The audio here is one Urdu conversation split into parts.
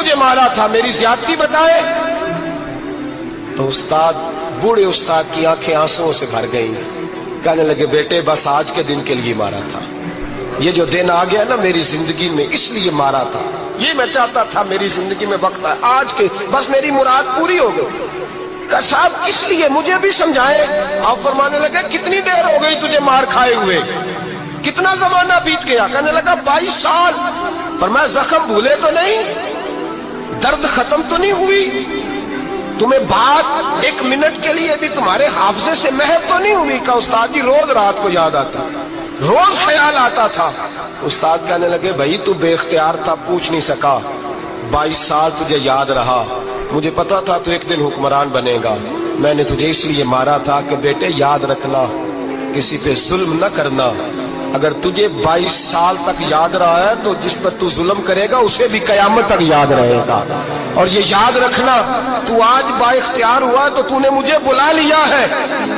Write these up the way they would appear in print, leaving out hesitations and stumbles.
تجھے مارا تھا، میری زیادتی بتائے؟ تو استاد، بوڑھے استاد کی آنکھیں آنسوؤں سے بھر گئیں. کہنے لگے بیٹے بس آج کے دن کے لیے مارا تھا، یہ جو دن آ گیا نا میری زندگی میں اس لیے مارا تھا، یہ میں چاہتا تھا میری زندگی میں وقت ہے آج کے، بس میری مراد پوری ہو گئی. کہ صاحب کس لیے، مجھے بھی سمجھائے. آپ فرمانے لگے کتنی دیر ہو گئی تجھے مار کھائے ہوئے، کتنا زمانہ بیت گیا؟ کہنے لگا 22 سال. پر میں زخم بھولے تو نہیں، درد ختم تو نہیں ہوئی، تمہیں بات 1 منٹ کے لیے بھی تمہارے حافظے سے محو تو نہیں ہوئی؟ کہ استاد جی روز رات کو یاد آتا، روز خیال آتا تھا. استاد کہنے لگے بھائی تو بے اختیار تھا، پوچھ نہیں سکا، 22 سال تجھے یاد رہا. مجھے پتا تھا تو ایک دن حکمران بنے گا، میں نے تجھے اس لیے مارا تھا کہ بیٹے یاد رکھنا، کسی پہ ظلم نہ کرنا. اگر تجھے 22 سال تک یاد رہا ہے تو جس پر تو ظلم کرے گا اسے بھی قیامت تک یاد رہے گا. اور یہ یاد رکھنا، تو آج با اختیار ہوا تو تو نے مجھے بلا لیا ہے،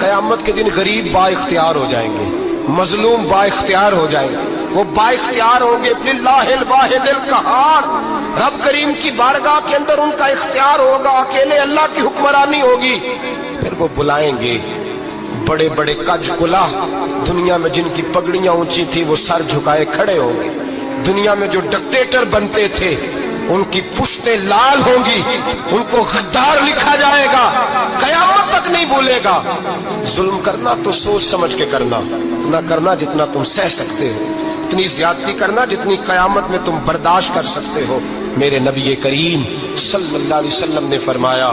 قیامت کے دن غریب با اختیار ہو جائیں گے، مظلوم با اختیار ہو جائیں گے. وہ با اختیار ہوں گے للہ الواحد القہار، رب کریم کی بارگاہ کے اندر ان کا اختیار ہوگا، اکیلے اللہ کی حکمرانی ہوگی. پھر وہ بلائیں گے بڑے بڑے کج کلا، دنیا میں جن کی پگڑیاں اونچی تھی وہ سر جھکائے کھڑے ہوں گے. دنیا میں جو ڈکٹیٹر بنتے تھے ان کی پشتیں لال ہوں گی، ان کو غدار لکھا جائے گا، قیامت تک نہیں بھولے گا. ظلم کرنا تو سوچ سمجھ کے کرنا، نہ کرنا جتنا تم سہ سکتے ہو، اتنی زیادتی کرنا جتنی قیامت میں تم برداشت کر سکتے ہو. میرے نبی کریم صلی اللہ علیہ وسلم نے فرمایا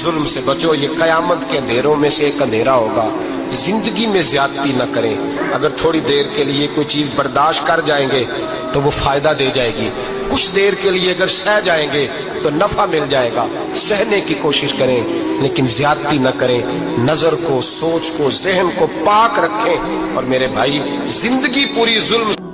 ظلم سے بچو، یہ قیامت کے اندھیروں میں سے ایک اندھیرا ہوگا. زندگی میں زیادتی نہ کریں. اگر تھوڑی دیر کے لیے کوئی چیز برداشت کر جائیں گے تو وہ فائدہ دے جائے گی، کچھ دیر کے لیے اگر سہ جائیں گے تو نفع مل جائے گا. سہنے کی کوشش کریں لیکن زیادتی نہ کریں. نظر کو، سوچ کو، ذہن کو پاک رکھیں. اور میرے بھائی زندگی پوری ظلم